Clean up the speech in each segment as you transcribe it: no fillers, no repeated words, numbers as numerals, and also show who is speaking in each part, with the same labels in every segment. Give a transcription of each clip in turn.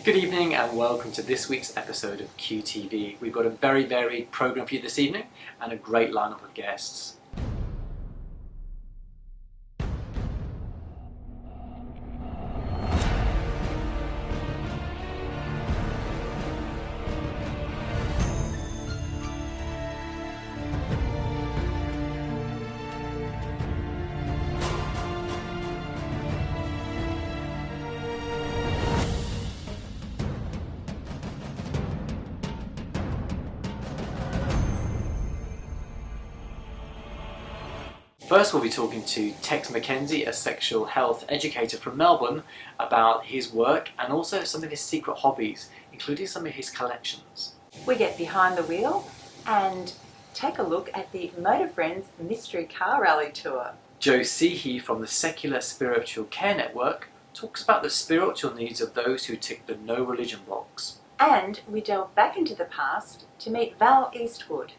Speaker 1: Good evening and welcome to this week's episode of QTV. We've got a very varied programme for you this evening and a great lineup of guests. First, we'll be talking to Tex McKenzie, a sexual health educator from Melbourne, about his work and also some of his secret hobbies, including some of his collections.
Speaker 2: We get behind the wheel and take a look at the Motafrenz Mystery Car Rally Tour.
Speaker 1: Sehee from the Secular Spiritual Care Network talks about the spiritual needs of those who tick the no religion box.
Speaker 2: And we delve back into the past to meet Val Eastwood.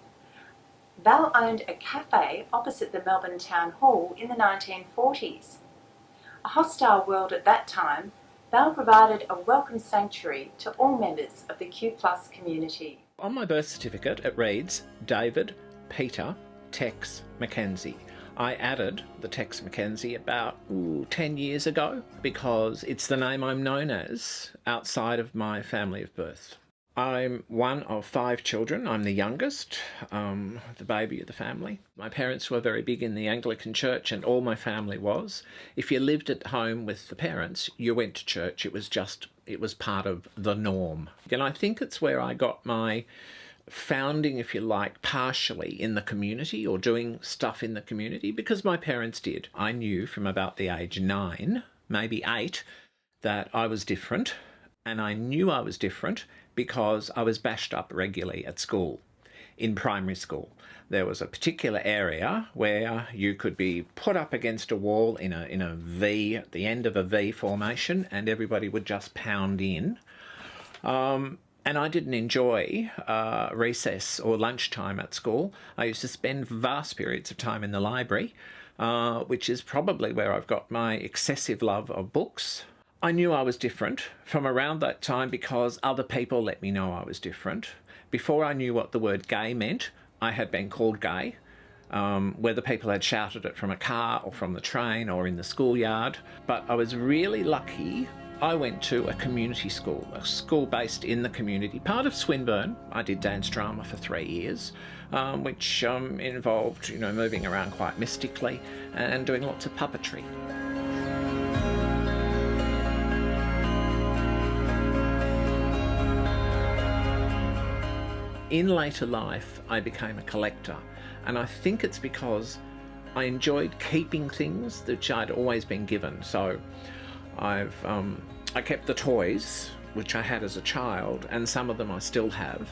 Speaker 2: Val owned a cafe opposite the Melbourne Town Hall in the 1940s. A hostile world at that time, Val provided a welcome sanctuary to all members of the Q+ community.
Speaker 3: On my birth certificate it reads David Peter Tex McKenzie. I added the Tex McKenzie about 10 years ago because it's the name I'm known as outside of my family of birth. I'm one of 5 children. I'm the youngest, the baby of the family. My parents were very big in the Anglican Church, and all my family was. If you lived at home with the parents, you went to church. It was part of the norm. And I think it's where I got my founding, if you like, partially in the community or doing stuff in the community because my parents did. I knew from about the age 9, maybe 8, that I was different, and I knew I was different because I was bashed up regularly at school, in primary school. There was a particular area where you could be put up against a wall in a V, at the end of a V formation, and everybody would just pound in. And I didn't enjoy recess or lunchtime at school. I used to spend vast periods of time in the library, which is probably where I've got my excessive love of books. I knew I was different from around that time because other people let me know I was different. Before I knew what the word gay meant, I had been called gay, whether people had shouted it from a car or from the train or in the schoolyard. But I was really lucky. I went to a community school, a school based in the community, part of Swinburne. I did dance drama for 3 years, which involved, moving around quite mystically and doing lots of puppetry. In later life, I became a collector, and I think it's because I enjoyed keeping things that I'd always been given. So I kept the toys, which I had as a child, and some of them I still have,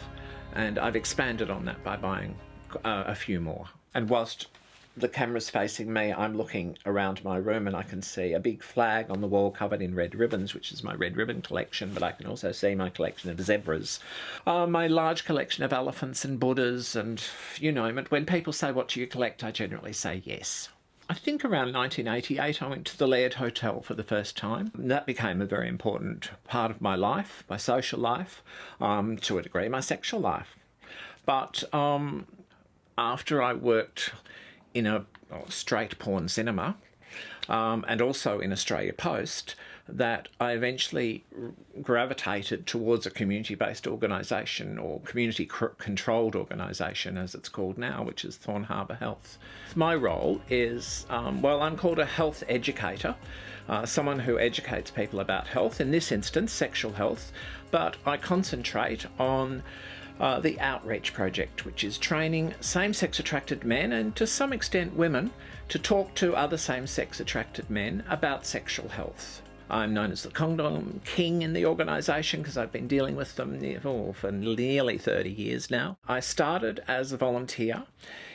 Speaker 3: and I've expanded on that by buying a few more. And whilst the camera's facing me, I'm looking around my room and I can see a big flag on the wall covered in red ribbons, which is my red ribbon collection, but I can also see my collection of zebras, my large collection of elephants and Buddhas, and you name it. When people say, "What do you collect?" I generally say yes. I think around 1988 I went to the Laird Hotel for the first time. That became a very important part of my life, my social life, to a degree, my sexual life. But after I worked in a straight porn cinema, and also in Australia Post, that I eventually gravitated towards a community-based organisation, or community-controlled organisation as it's called now, which is Thorn Harbour Health. My role is, I'm called a health educator, someone who educates people about health, in this instance sexual health, but I concentrate on the Outreach Project, which is training same-sex attracted men, and to some extent women, to talk to other same-sex attracted men about sexual health. I'm known as the Condom King in the organisation because I've been dealing with them for nearly 30 years now. I started as a volunteer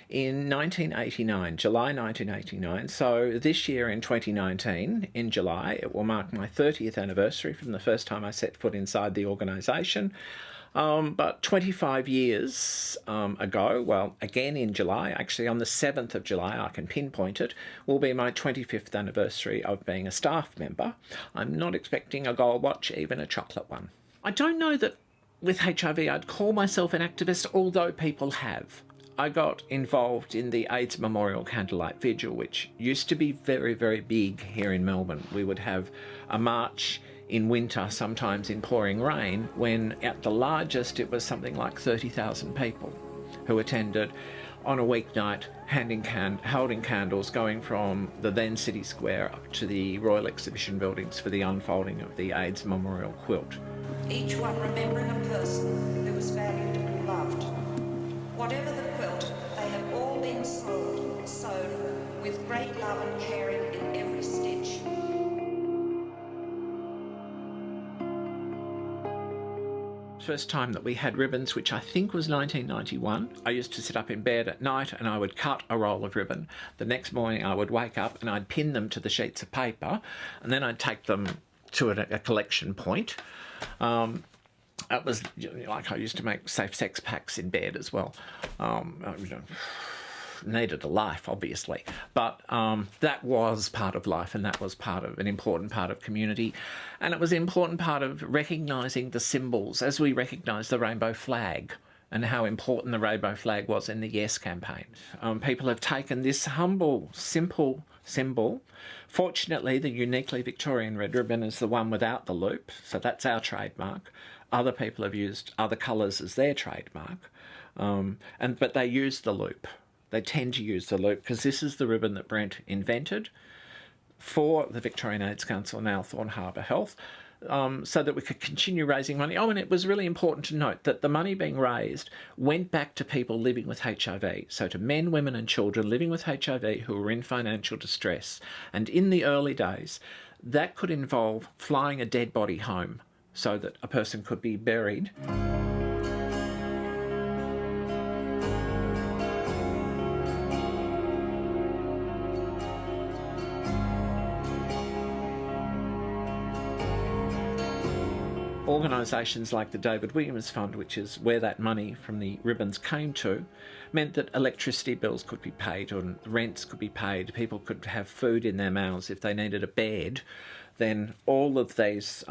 Speaker 3: in 1989, July 1989, so this year in 2019, in July, it will mark my 30th anniversary from the first time I set foot inside the organisation. But 25 years ago, well, again in July, actually on the 7th of July, I can pinpoint it, will be my 25th anniversary of being a staff member. I'm not expecting a gold watch, even a chocolate one. I don't know that with HIV I'd call myself an activist, although people have. I got involved in the AIDS Memorial Candlelight Vigil, which used to be very, very big here in Melbourne. We would have a march in winter, sometimes in pouring rain, when at the largest it was something like 30,000 people who attended on a weeknight, holding candles, going from the then City Square up to the Royal Exhibition buildings for the unfolding of the AIDS Memorial quilt.
Speaker 4: Each one remembering a person who was valued and loved. Whatever the quilt, they have all been sewn with great love and caring in every stitch.
Speaker 3: First time that we had ribbons, which I think was 1991. I used to sit up in bed at night and I would cut a roll of ribbon. The next morning I would wake up and I'd pin them to the sheets of paper, and then I'd take them to a collection point. It was like I used to make safe sex packs in bed as well. Needed a life, obviously, but that was part of life, and that was part of an important part of community, and it was an important part of recognising the symbols as we recognise the rainbow flag and how important the rainbow flag was in the Yes campaign. People have taken this humble, simple symbol. Fortunately, the uniquely Victorian red ribbon is the one without the loop, so that's our trademark. Other people have used other colours as their trademark, but they use the loop. They tend to use the loop because this is the ribbon that Brent invented for the Victorian AIDS Council, now Thorn Harbour Health, so that we could continue raising money. Oh, and it was really important to note that the money being raised went back to people living with HIV, so to men, women and children living with HIV who were in financial distress. And in the early days, that could involve flying a dead body home so that a person could be buried. Organisations like the David Williams Fund, which is where that money from the ribbons came to, meant that electricity bills could be paid and rents could be paid. People could have food in their mouths. If they needed a bed, then all of these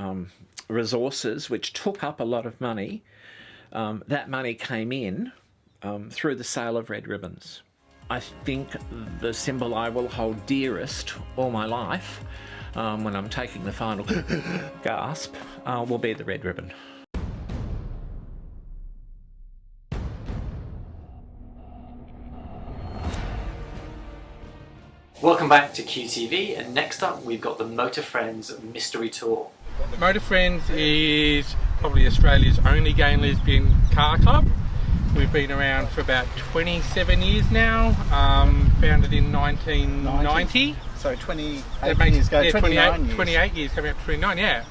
Speaker 3: resources, which took up a lot of money, that money came in through the sale of red ribbons. I think the symbol I will hold dearest all my life, when I'm taking the final gasp, will be the red ribbon.
Speaker 1: Welcome back to QTV, and next up we've got the Motafrenz Mystery Tour.
Speaker 5: Motafrenz is probably Australia's only gay and lesbian car club. We've been around for about 27 years now, founded in 1990.
Speaker 6: So 28 years ago, 29 years.
Speaker 5: 28 years, coming up to 29, yeah.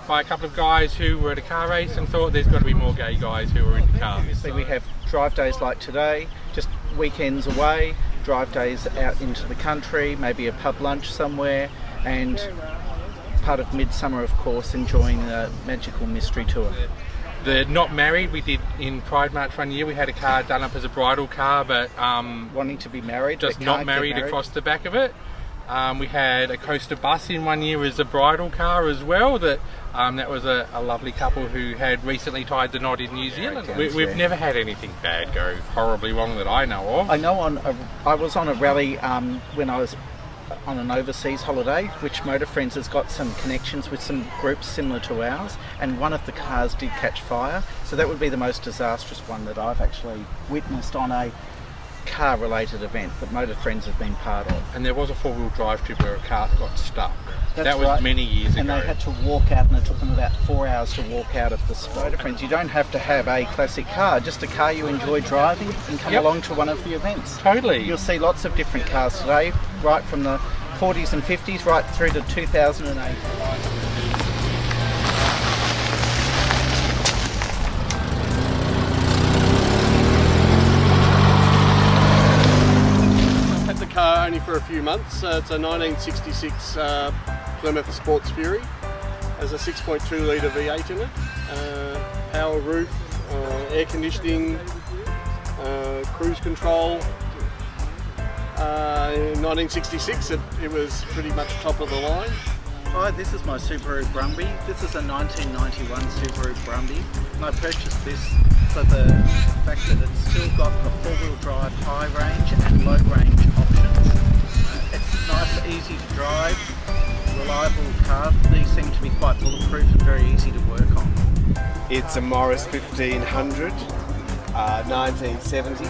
Speaker 5: By a couple of guys who were at a car race and thought there's got to be more gay guys who are into cars.
Speaker 6: Obviously we have drive days like today, just weekends away, drive days out into the country, maybe a pub lunch somewhere, and part of midsummer, of course, enjoying the magical mystery tour.
Speaker 5: The not married we did in Pride March one year. We had a car done up as a bridal car, but
Speaker 6: wanting to be married,
Speaker 5: just not married across the back of it. We had a coaster bus in one year as a bridal car as well. That was a lovely couple who had recently tied the knot in New Zealand. We've never had anything bad go horribly wrong that I know of.
Speaker 6: I know I was on a rally when I was on an overseas holiday, which Motafrenz has got some connections with some groups similar to ours, and one of the cars did catch fire, so that would be the most disastrous one that I've actually witnessed on a car related event that Motafrenz have been part of.
Speaker 5: And there was a four-wheel drive trip where a car got stuck. That was
Speaker 6: right.
Speaker 5: Many years ago.
Speaker 6: And they had to walk out, and it took them about 4 hours to walk out of the spot. Motafrenz, you don't have to have a classic car, just a car you enjoy driving and come along to one of the events.
Speaker 5: Totally.
Speaker 6: You'll see lots of different cars today, right from the 40s and 50s right through to 2008.
Speaker 7: Car only for a few months. It's a 1966 Plymouth Sports Fury. Has a 6.2 litre V8 in it. Power roof, air conditioning, cruise control. In 1966 it was pretty much top of the line.
Speaker 6: Hi, this is my Subaru Brumby. This is a 1991 Subaru Brumby, and I purchased this for the fact that it's still got the four-wheel drive high range and low range options. It's nice, easy to drive, reliable car. These seem to be quite bulletproof and very easy to work on.
Speaker 8: It's a Morris 1500, 1970.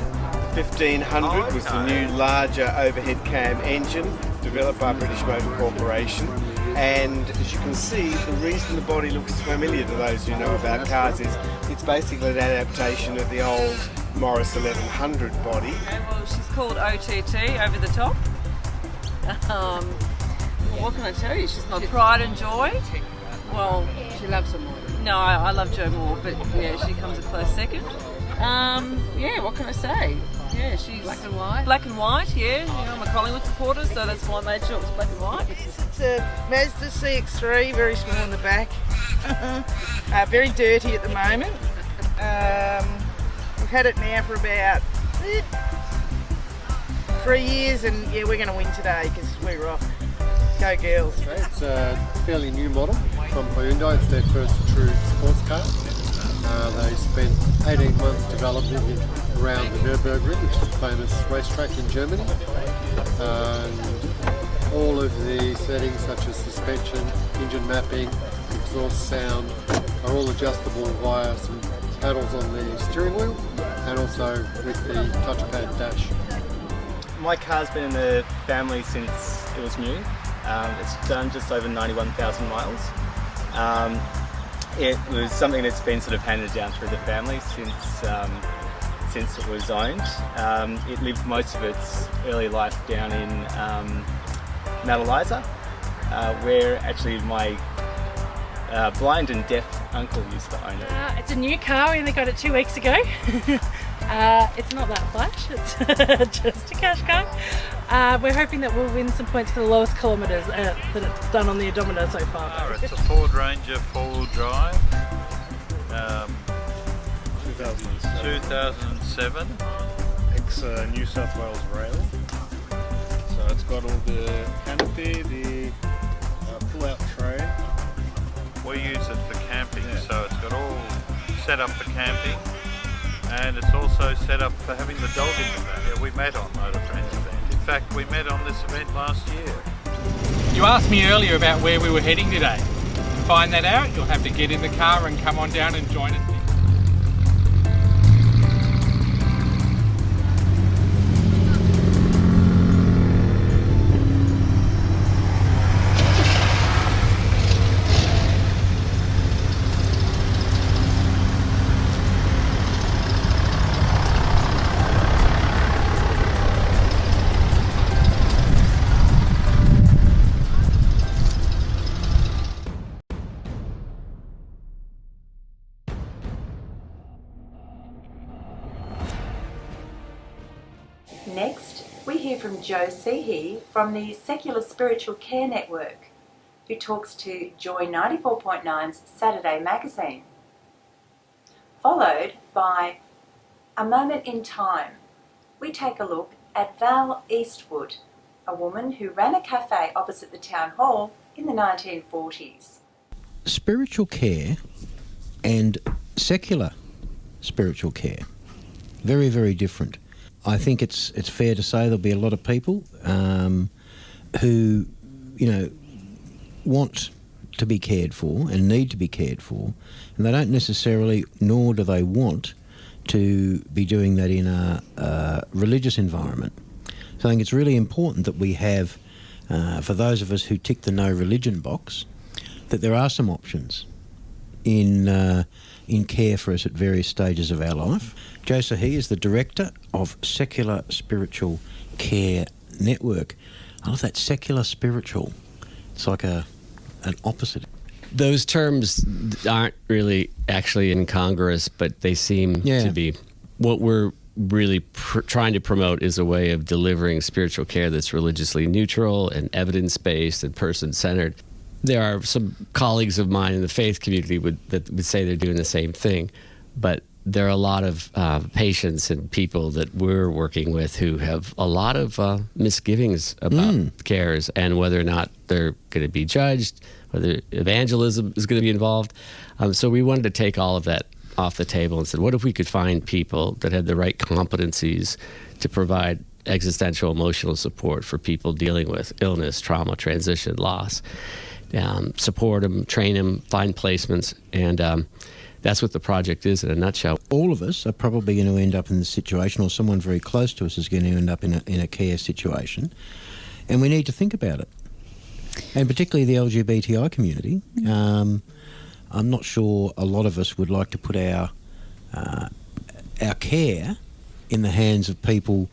Speaker 8: 1500 was the new larger overhead cam engine developed by British Motor Corporation. And as you can see, the reason the body looks familiar to those who know about cars is it's basically an adaptation of the old Morris 1100 body.
Speaker 9: Well, she's called OTT, over the top. What can I tell you? She's my pride and joy. Well,
Speaker 10: She loves her more.
Speaker 9: no, I love Jo more, but yeah, she comes a close second. Yeah, what can I say? Yeah, she's
Speaker 10: Black and white.
Speaker 9: Black and white, yeah. You know, I'm a Collingwood supporter, so that's why I made sure it was black and white.
Speaker 10: It's a Mazda CX-3, very small in the back. Very dirty at the moment. We've had it now for about 3 years, and yeah, we're going to win today because we rock. Go girls.
Speaker 7: It's a fairly new model from Hyundai. It's their first true sports car. They spent 18 months developing it around the Nürburgring, which is a famous racetrack in Germany. And all of the settings such as suspension, engine mapping, exhaust sound are all adjustable via some paddles on the steering wheel and also with the touchpad dash.
Speaker 11: My car's been in the family since it was new. It's done just over 91,000 miles. It was something that's been sort of handed down through the family since it was owned. It lived most of its early life down in Matalisa, where actually my blind and deaf uncle used to own it.
Speaker 12: It's a new car, we only got it 2 weeks ago. It's not that flash, it's just a cash car. We're hoping that we'll win some points for the lowest kilometres that it's done on the odometer so far.
Speaker 13: It's a Ford Ranger four-wheel drive, 2007.
Speaker 14: Ex-New South Wales Rail. So it's got all the canopy, the pull-out tray.
Speaker 13: We use it for camping, so it's got all set up for camping, and it's also set up for having the dog in the back. Yeah, we met on Motafrenz event. In fact, we met on this event last year.
Speaker 5: You asked me earlier about where we were heading today. To find that out, you'll have to get in the car and come on down and join us.
Speaker 2: Next, we hear from Jo Sehee from the Secular Spiritual Care Network, who talks to Joy 94.9's Saturday magazine. Followed by A Moment in Time, we take a look at Val Eastwood, a woman who ran a cafe opposite the town hall in the 1940s.
Speaker 15: Spiritual care and secular spiritual care, very, very different. I think it's fair to say there'll be a lot of people who, want to be cared for and need to be cared for, and they don't necessarily, nor do they want to be doing that in a religious environment. So I think it's really important that we have, for those of us who tick the no religion box, that there are some options in care for us at various stages of our life. Jo Sehee is the director of Secular Spiritual Care Network. I love that, secular spiritual. It's like an opposite.
Speaker 16: Those terms aren't really actually incongruous, but they seem to be. What we're really trying to promote is a way of delivering spiritual care that's religiously neutral and evidence-based and person-centered. There are some colleagues of mine in the faith community that would say they're doing the same thing, but there are a lot of patients and people that we're working with who have a lot of misgivings about cares and whether or not they're going to be judged, whether evangelism is going to be involved. So we wanted to take all of that off the table and said, what if we could find people that had the right competencies to provide existential emotional support for people dealing with illness, trauma, transition, loss, support them, train them, find placements, and that's what the project is in a nutshell.
Speaker 15: All of us are probably going to end up in this situation, or someone very close to us is going to end up in a care situation, and we need to think about it. And particularly the LGBTI community. I'm not sure a lot of us would like to put our care in the hands of people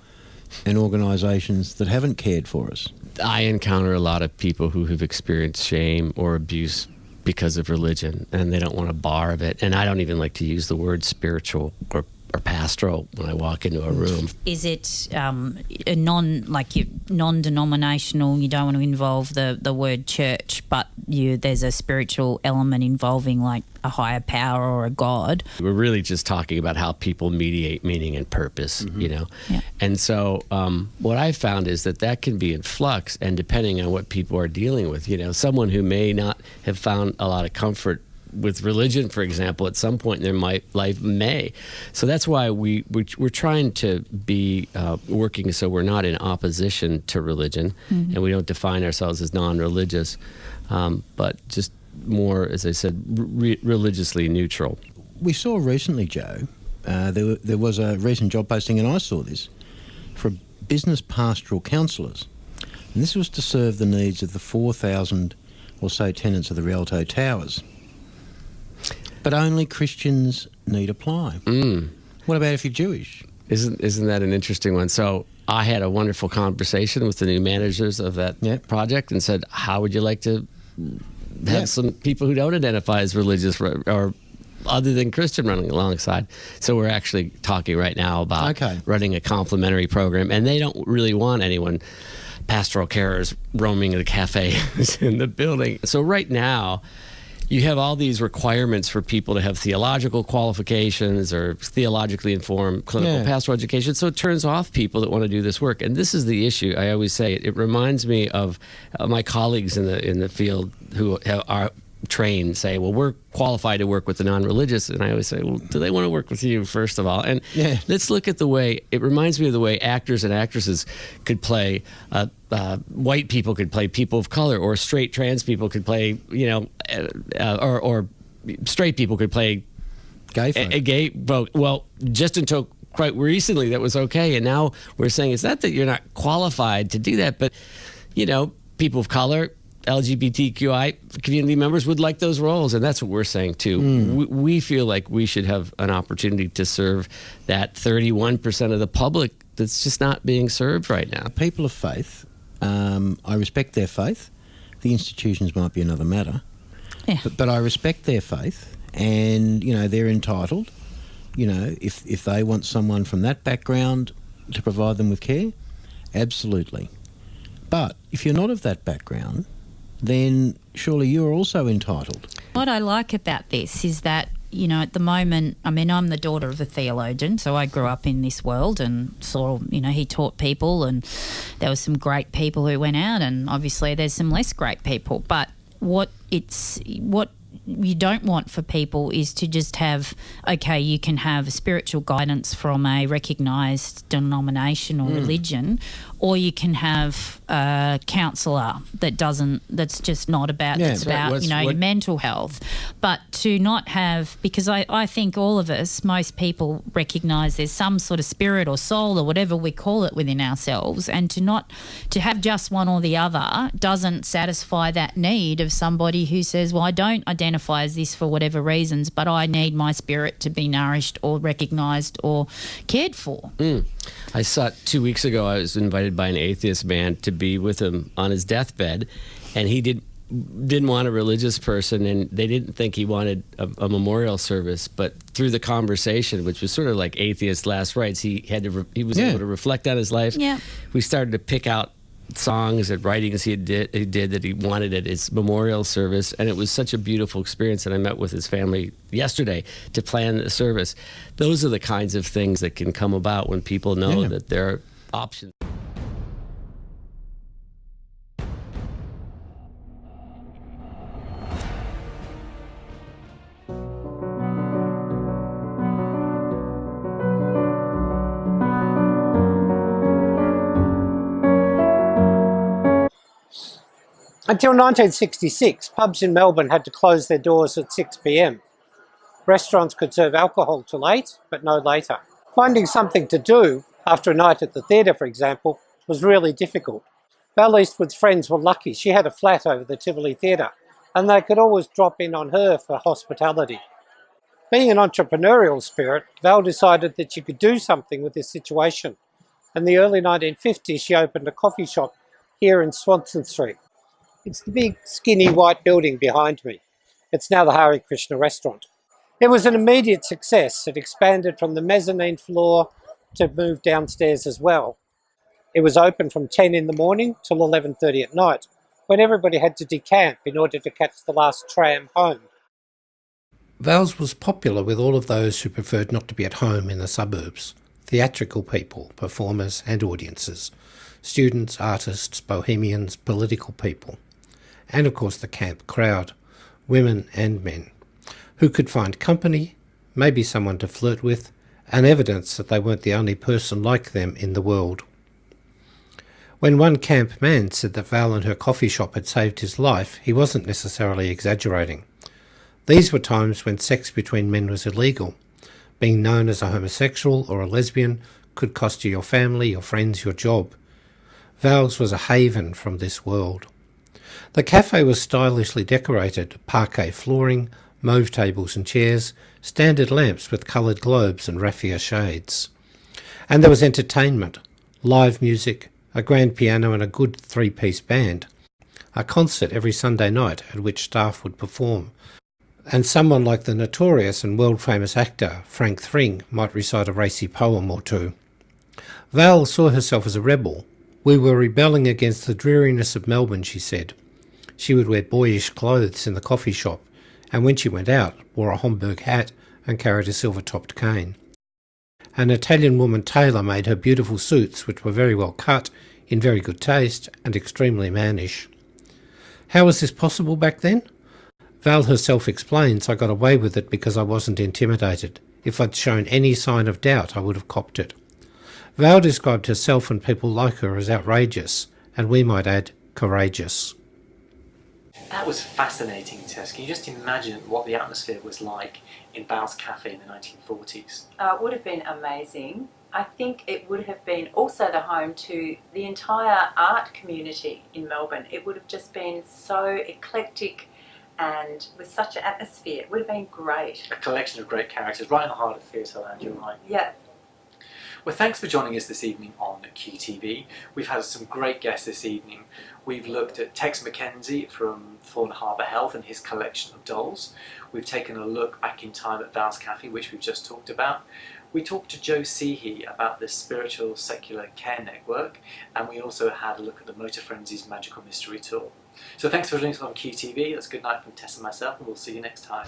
Speaker 15: and organisations that haven't cared for us.
Speaker 16: I encounter a lot of people who have experienced shame or abuse because of religion, and they don't want a bar of it. And I don't even like to use the word spiritual or pastoral when I walk into a room.
Speaker 17: Is it a non-denominational? You don't want to involve the word church, but there's a spiritual element involving like a higher power or a God.
Speaker 16: We're really just talking about how people mediate meaning and purpose, you know.
Speaker 17: Yeah.
Speaker 16: And so what I found is that can be in flux, and depending on what people are dealing with, you know, someone who may not have found a lot of comfort with religion, for example, at some point in their life may. So that's why we're trying to be working so we're not in opposition to religion, and we don't define ourselves as non-religious, but just more, as I said, religiously neutral.
Speaker 15: We saw recently, Joe, there was a recent job posting, and I saw this, for business pastoral counsellors. And this was to serve the needs of the 4,000 or so tenants of the Rialto Towers. But only Christians need apply. What about if you're Jewish?
Speaker 16: Isn't that an interesting one? So I had a wonderful conversation with the new managers of that project and said, how would you like to have some people who don't identify as religious or other than Christian running alongside? So we're actually talking right now about running a complementary program, and they don't really want anyone, pastoral carers, roaming the cafes in the building. So right now, you have all these requirements for people to have theological qualifications or theologically informed clinical pastoral education. So it turns off people that want to do this work. And this is the issue. I always say it reminds me of my colleagues in the field who are trained say, well, we're qualified to work with the non-religious. And I always say, well, do they want to work with you, first of all? And let's look at the way, it reminds me of the way actors and actresses could play, white people could play people of color, or straight trans people could play, you know, or straight people could play a gay folk. Well, just until quite recently that was okay. And now we're saying it's not that you're not qualified to do that, but, you know, people of color, LGBTQI community members would like those roles, and that's what we're saying too. We feel like we should have an opportunity to serve that 31% of the public that's just not being served right now.
Speaker 15: People of faith, I respect their faith. The institutions might be another matter, but I respect their faith, and you know they're entitled. You know, if they want someone from that background to provide them with care, absolutely. But if you're not of that background, then surely you're also entitled.
Speaker 17: What I like about this is that, you know, at the moment, I mean, I'm the daughter of a theologian, so I grew up in this world and saw, you know, he taught people, and there were some great people who went out, and obviously there's some less great people. But what you don't want for people is to just have, okay, you can have spiritual guidance from a recognised denomination or religion, or you can have a counsellor that's just not about, that's about, your mental health. But to not have, because I think all of us, most people recognise there's some sort of spirit or soul or whatever we call it within ourselves, and to have just one or the other doesn't satisfy that need of somebody who says, well, I don't identify as this for whatever reasons, but I need my spirit to be nourished or recognised or cared for.
Speaker 16: I saw 2 weeks ago, I was invited by an atheist man to be with him on his deathbed, and he didn't want a religious person, and they didn't think he wanted a memorial service. But through the conversation, which was sort of like atheist last rites, he was able to reflect on his life. We started to pick out songs and writings he did that he wanted at his memorial service, and it was such a beautiful experience. And I met with his family yesterday to plan the service. Those are the kinds of things that can come about when people know that there are options.
Speaker 18: Until 1966, pubs in Melbourne had to close their doors at 6 p.m. Restaurants could serve alcohol till 8, but no later. Finding something to do, after a night at the theatre for example, was really difficult. Val Eastwood's friends were lucky. She had a flat over the Tivoli Theatre, and they could always drop in on her for hospitality. Being an entrepreneurial spirit, Val decided that she could do something with this situation. In the early 1950s, she opened a coffee shop here in Swanston Street. It's the big, skinny white building behind me. It's now the Hare Krishna restaurant. It was an immediate success. It expanded from the mezzanine floor to move downstairs as well. It was open from 10 in the morning till 11:30 at night, when everybody had to decamp in order to catch the last tram home.
Speaker 19: Val's was popular with all of those who preferred not to be at home in the suburbs. Theatrical people, performers and audiences. Students, artists, bohemians, political people. And of course the camp crowd, women and men, who could find company, maybe someone to flirt with, and evidence that they weren't the only person like them in the world. When one camp man said that Val and her coffee shop had saved his life, he wasn't necessarily exaggerating. These were times when sex between men was illegal. Being known as a homosexual or a lesbian could cost you your family, your friends, your job. Val's was a haven from this world. The cafe was stylishly decorated, parquet flooring, mauve tables and chairs, standard lamps with coloured globes and raffia shades. And there was entertainment, live music, a grand piano and a good three-piece band, a concert every Sunday night at which staff would perform, and someone like the notorious and world-famous actor Frank Thring might recite a racy poem or two. Val saw herself as a rebel. We were rebelling against the dreariness of Melbourne, she said. She would wear boyish clothes in the coffee shop, and when she went out, wore a Homburg hat and carried a silver-topped cane. An Italian woman tailor made her beautiful suits, which were very well cut, in very good taste, and extremely mannish. How was this possible back then? Val herself explains, I got away with it because I wasn't intimidated. If I'd shown any sign of doubt, I would have copped it. Val described herself and people like her as outrageous, and we might add, courageous.
Speaker 1: That was fascinating, Tess. Can you just imagine what the atmosphere was like in Val's Cafe in the 1940s?
Speaker 2: It would have been amazing. I think it would have been also the home to the entire art community in Melbourne. It would have just been so eclectic and with such an atmosphere. It would have been great.
Speaker 1: A collection of great characters right in the heart of Theatreland, you're right.
Speaker 2: Yeah.
Speaker 1: Well, thanks for joining us this evening on QTV. We've had some great guests this evening. We've looked at Tex McKenzie from Thorn Harbour Health and his collection of dolls. We've taken a look back in time at Val's Cafe, which we've just talked about. We talked to Joe Sehee about the Spiritual Secular Care Network, and we also had a look at the Motafrenz Magical Mystery Tour. So thanks for joining us on QTV. That's good night from Tess and myself, and we'll see you next time.